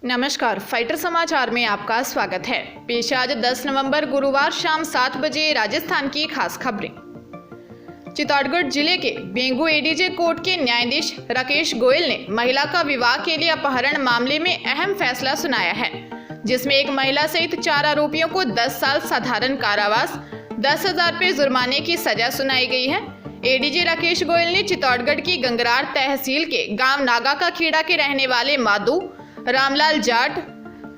नमस्कार, फाइटर समाचार में आपका स्वागत है। पेश आज 10 नवंबर गुरुवार शाम 7 बजे राजस्थान की खास खबरें। चित्तौड़गढ़ जिले के बेंगू एडीजे कोर्ट के न्यायाधीश राकेश गोयल ने महिला का विवाह के लिए अपहरण मामले में अहम फैसला सुनाया है, जिसमें एक महिला सहित 4 आरोपियों को 10 साल साधारण कारावास, 10,000 रुपये जुर्माने की सजा सुनाई गई है। एडीजे राकेश गोयल ने चित्तौड़गढ़ की गंगरार तहसील के गांव नागा का खेड़ा के रहने वाले माधु रामलाल जाट,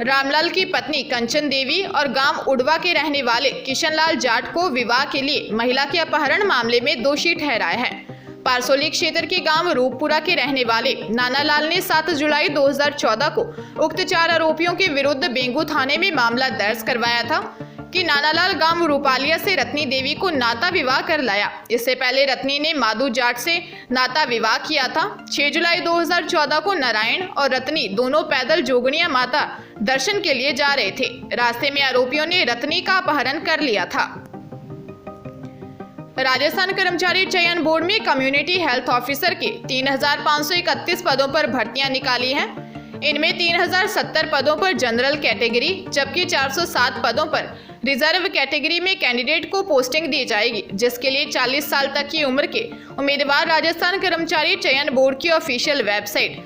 रामलाल की पत्नी कंचन देवी और गांव उड़वा के रहने वाले किशनलाल जाट को विवाह के लिए महिला के अपहरण मामले में दोषी ठहराया है। पारसोली क्षेत्र के गांव रूपपुरा के रहने वाले नानालाल ने 7 जुलाई 2014 को उक्त 4 आरोपियों के विरुद्ध बेंगू थाने में मामला दर्ज करवाया था कि नानालाल गांव रूपालिया से रत्नी देवी को नाता विवाह कर लाया। इससे पहले रत्नी ने माधु जाट से नाता विवाह किया था। 6 जुलाई 2014 को नारायण और रत्नी दोनों पैदल जोगनिया माता दर्शन के लिए जा रहे थे। रास्ते में आरोपियों ने रत्नी का अपहरण कर लिया था। राजस्थान कर्मचारी चयन बोर्ड में कम्युनिटी हेल्थ ऑफिसर के 3,531 पदों पर भर्तियां निकाली हैं। इनमें 3,070 पदों पर जनरल कैटेगरी जबकि 407 पदों पर रिजर्व कैटेगरी में कैंडिडेट को पोस्टिंग दी जाएगी, जिसके लिए 40 साल तक की उम्र के उम्मीदवार राजस्थान कर्मचारी चयन बोर्ड की ऑफिशियल वेबसाइट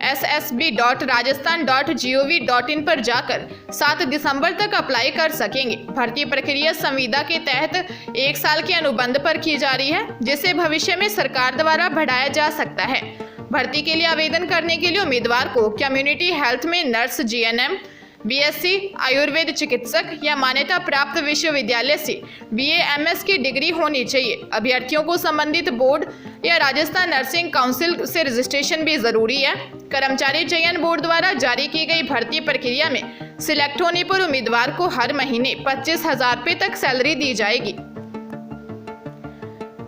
rssb.rajasthan.gov.in पर जाकर 7 दिसंबर तक अप्लाई कर सकेंगे। भर्ती प्रक्रिया संविदा के तहत 1 साल के अनुबंध पर की जा रही है, जिसे भविष्य में सरकार द्वारा बढ़ाया जा सकता है। भर्ती के लिए आवेदन करने के लिए उम्मीदवार को कम्युनिटी हेल्थ में नर्स, जीएनएम, बीएससी, आयुर्वेद चिकित्सक या मान्यता प्राप्त विश्वविद्यालय से बीए/एमएस की डिग्री होनी चाहिए। अभ्यर्थियों को संबंधित बोर्ड या राजस्थान नर्सिंग काउंसिल से रजिस्ट्रेशन भी जरूरी है। कर्मचारी चयन बोर्ड द्वारा जारी की गई भर्ती प्रक्रिया में सिलेक्ट होने पर उम्मीदवार को हर महीने 25,000 रुपये तक सैलरी दी जाएगी।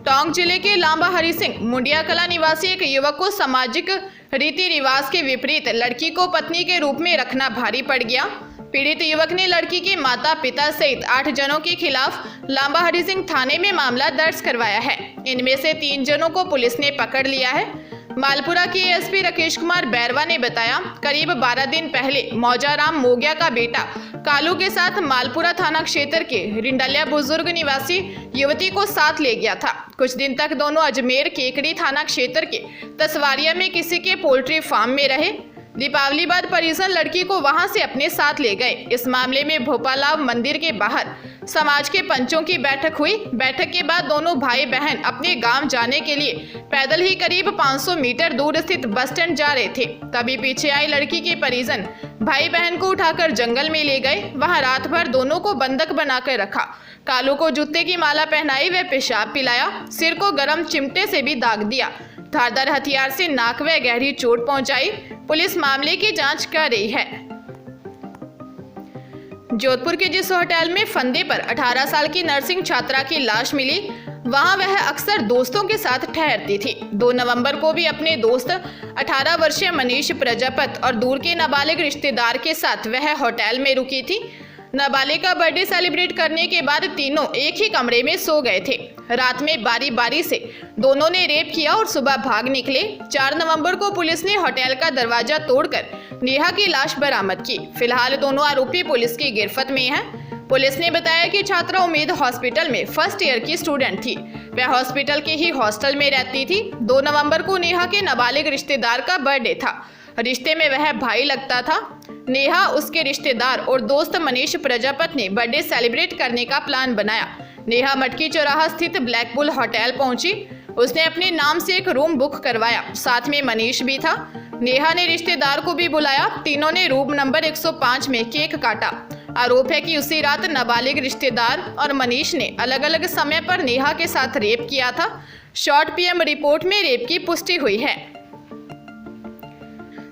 टोंक जिले के लांबा हरि सिंह मुंडिया कला निवासी एक युवक को सामाजिक रीति रिवाज के विपरीत लड़की को पत्नी के रूप में रखना भारी पड़ गया। पीड़ित युवक ने लड़की के माता पिता सहित 8 जनों के खिलाफ लांबा हरि सिंह थाने में मामला दर्ज करवाया है। इनमें से 3 जनों को पुलिस ने पकड़ लिया है। मालपुरा के एसपी राकेश कुमार बैरवा ने बताया, करीब 12 दिन पहले मौजाराम मोगिया का बेटा कालू के साथ मालपुरा थाना क्षेत्र के रिंडलिया बुजुर्ग निवासी युवती को साथ ले गया था। कुछ दिन तक दोनों अजमेर केकड़ी थाना क्षेत्र के तसवारिया में किसी के पोल्ट्री फार्म में रहे। दीपावली बाद परिजन लड़की को वहां से अपने साथ ले गए। इस मामले में भोपालाव मंदिर के बाहर समाज के पंचों की बैठक हुई। बैठक के बाद दोनों भाई बहन अपने गांव जाने के लिए पैदल ही करीब 500 मीटर दूर स्थित बस स्टैंड जा रहे थे। तभी पीछे आई लड़की के परिजन भाई बहन को उठाकर जंगल में ले गए। वहां रात भर दोनों को बंधक बनाकर रखा। कालू को जूते की माला पहनाई व पेशाब पिलाया। सिर को गर्म चिमटे से भी दाग दिया। धारदार हथियार से नाक व गहरी चोट पहुंचाई। पुलिस मामले की जांच कर रही है। जोधपुर के जिस होटल में फंदे पर 18 साल की नर्सिंग छात्रा की लाश मिली, वहां वह अक्सर दोस्तों के साथ ठहरती थी। 2 नवंबर को भी अपने दोस्त 18 वर्षीय मनीष प्रजापत और दूर के नाबालिग रिश्तेदार के साथ वह होटल में रुकी थी। नाबालिग का बर्थडे सेलिब्रेट करने के बाद तीनों एक ही कमरे में सो गए थे। रात में बारी बारी से दोनों ने रेप किया और सुबह भाग निकले। 4 नवंबर को पुलिस ने होटल का दरवाजा तोड़कर नेहा की लाश बरामद की। फिलहाल दोनों आरोपी पुलिस की गिरफ्त में हैं। पुलिस ने बताया कि छात्रा उम्मीद हॉस्पिटल में फर्स्ट ईयर की स्टूडेंट थी। वह हॉस्पिटल के ही हॉस्टल में रहती थी। 2 नवंबर को नेहा के नाबालिग रिश्तेदार का बर्थडे था। रिश्ते में वह भाई लगता था। नेहा, उसके रिश्तेदार और दोस्त मनीष प्रजापत ने बर्थडे सेलिब्रेट करने का प्लान बनाया। नेहा मटकी चौराहा स्थित ब्लैक बुल होटल पहुंची। उसने अपने नाम से एक रूम बुक करवाया। साथ में मनीष भी था। नेहा ने रिश्तेदार को भी बुलाया। तीनों ने रूम नंबर 105 में केक काटा। आरोप है कि उसी रात नाबालिग रिश्तेदार और मनीष ने अलग अलग समय पर नेहा के साथ रेप किया था। शॉर्ट पीएम रिपोर्ट में रेप की पुष्टि हुई है।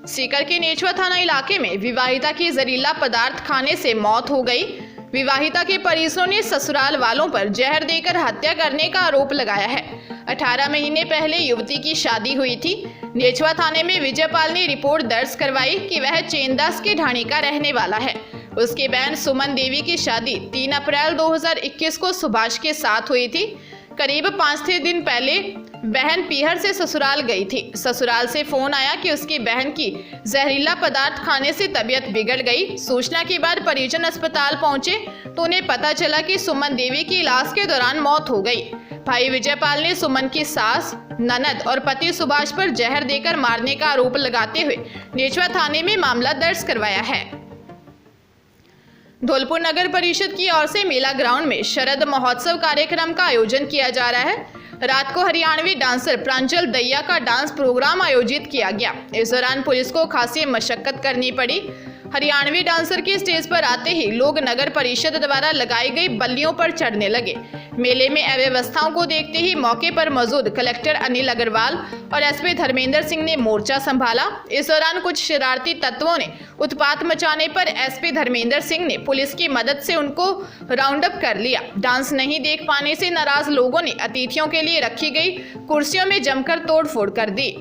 सीकर के नेचवा थाना इलाके में विवाहिता की जहरीला पदार्थ खाने से मौत हो गई। विवाहिता के परिजनों ने ससुराल वालों पर जहर देकर हत्या करने का आरोप लगाया है। 18 महीने पहले युवती की शादी हुई थी। नेचवा थाने में विजयपाल ने रिपोर्ट दर्ज करवाई कि वह चेनदास के ढाणी का रहने वाला है। उसकी बहन सुमन देवी की शादी 3 अप्रैल 2021 को सुभाष के साथ हुई थी। करीब 5-6 दिन पहले बहन पीहर से ससुराल गई थी। ससुराल से फोन आया कि उसकी बहन की जहरीला पदार्थ खाने से तबीयत बिगड़ गई। सूचना के बाद परिजन अस्पताल पहुंचे तो उन्हें पता चला कि सुमन देवी की इलाज के दौरान मौत हो गई। भाई विजयपाल ने सुमन की सास, ननद और पति सुभाष पर जहर देकर मारने का आरोप लगाते हुए नेचवा थाने में मामला दर्ज करवाया है। धौलपुर नगर परिषद की ओर से मेला ग्राउंड में शरद महोत्सव कार्यक्रम का आयोजन किया जा रहा है। रात को हरियाणवी डांसर प्रांजल दैया का डांस प्रोग्राम आयोजित किया गया। इस दौरान पुलिस को खासी मशक्कत करनी पड़ी। हरियाणवी डांसर के स्टेज पर आते ही लोग नगर परिषद द्वारा लगाई गई बल्लियों पर चढ़ने लगे। मेले में अव्यवस्थाओं को देखते ही मौके पर मौजूद कलेक्टर अनिल अग्रवाल और एसपी धर्मेंद्र सिंह ने मोर्चा संभाला। इस दौरान कुछ शरारती तत्वों ने उत्पात मचाने पर एसपी धर्मेंद्र सिंह ने पुलिस की मदद से उनको राउंड अप कर लिया। डांस नहीं देख पाने से नाराज लोगों ने अतिथियों के लिए रखी गई कुर्सियों में जमकर तोड़फोड़ कर दी।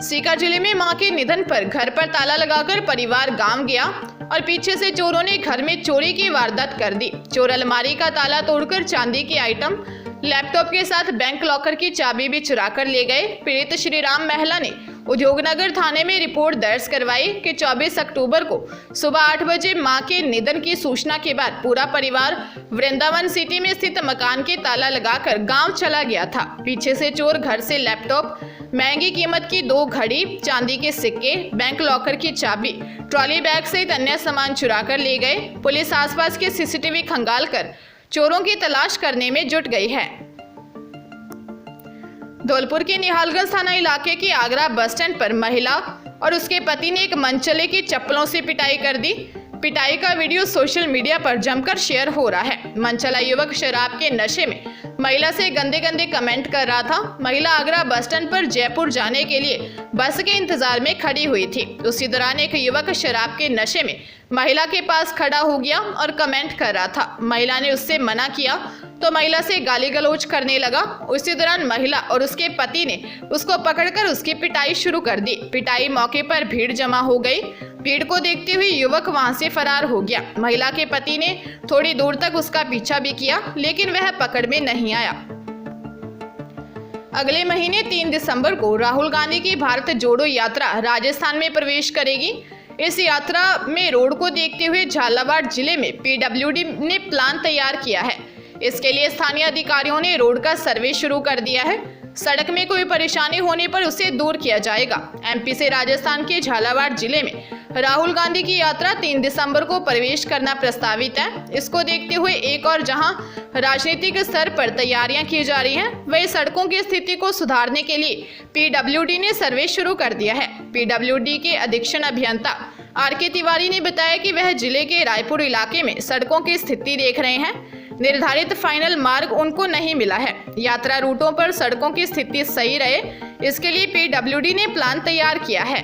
सीकर जिले में मां के निधन पर घर पर ताला लगाकर परिवार गांव गया और पीछे से चोरों ने घर में चोरी की वारदात कर दी। चोर अलमारी का ताला तोड़कर चांदी की आइटम, लैपटॉप के साथ बैंक लॉकर की चाबी भी चुरा कर ले गए। पीड़ित श्रीराम महिला ने उद्योगनगर थाने में रिपोर्ट दर्ज करवाई कि 24 अक्टूबर को सुबह 8 बजे मां के निधन की सूचना के बाद पूरा परिवार वृंदावन सिटी में स्थित मकान के ताला लगाकर गांव चला गया था। पीछे से चोर घर से लैपटॉप, महंगी कीमत की 2 घड़ी, चांदी के सिक्के, बैंक लॉकर की चाबी, ट्रॉली बैग सहित अन्य सामान चुरा कर ले गए। पुलिस आसपास के सीसीटीवी खंगाल कर चोरों की तलाश करने में जुट गई है। धौलपुर के निहालगंज थाना इलाके की आगरा बस स्टैंड पर महिला और उसके पति ने एक मनचले की चप्पलों से पिटाई कर दी। पिटाई का वीडियो सोशल मीडिया पर जमकर शेयर हो रहा है। मनचला युवक शराब के नशे में महिला से गंदे गंदे कमेंट कर रहा था। महिला आगरा बस स्टैंड पर जयपुर जाने के लिए बस के इंतजार में खड़ी हुई थी। उसी दौरान एक युवक शराब के नशे में महिला के पास खड़ा हो गया और कमेंट कर रहा था। महिला ने उससे मना किया तो महिला से गाली गलौज करने लगा। उसी दौरान महिला और उसके पति ने उसको पकड़कर उसकी पिटाई शुरू कर दी। पिटाई मौके पर भीड़ जमा हो गई। भीड़ को देखते हुए युवक वहां से फरार हो गया। महिला के पति ने थोड़ी दूर तक उसका पीछा भी किया लेकिन वह पकड़ में नहीं आया। अगले महीने 3 दिसंबर को राहुल गांधी की भारत जोड़ो यात्रा राजस्थान में प्रवेश करेगी। इस यात्रा में रोड को देखते हुए झालावाड़ जिले में पीडब्ल्यूडी ने प्लान तैयार किया है। इसके लिए स्थानीय अधिकारियों ने रोड का सर्वे शुरू कर दिया है। सड़क में कोई परेशानी होने पर उसे दूर किया जाएगा। एमपी से राजस्थान के झालावाड़ जिले में राहुल गांधी की यात्रा 3 दिसंबर को प्रवेश करना प्रस्तावित है। इसको देखते हुए एक और जहां राजनीतिक स्तर पर तैयारियां की जा रही हैं, वही सड़कों की स्थिति को सुधारने के लिए पीडब्ल्यूडी ने सर्वे शुरू कर दिया है। पीडब्ल्यूडी के अधीक्षण अभियंता आर.के. तिवारी ने बताया कि वह जिले के रायपुर इलाके में सड़कों की स्थिति देख रहे हैं। निर्धारित फाइनल मार्ग उनको नहीं मिला है। यात्रा रूटों पर सड़कों की स्थिति सही रहे, इसके लिए पीडब्ल्यूडी ने प्लान तैयार किया है।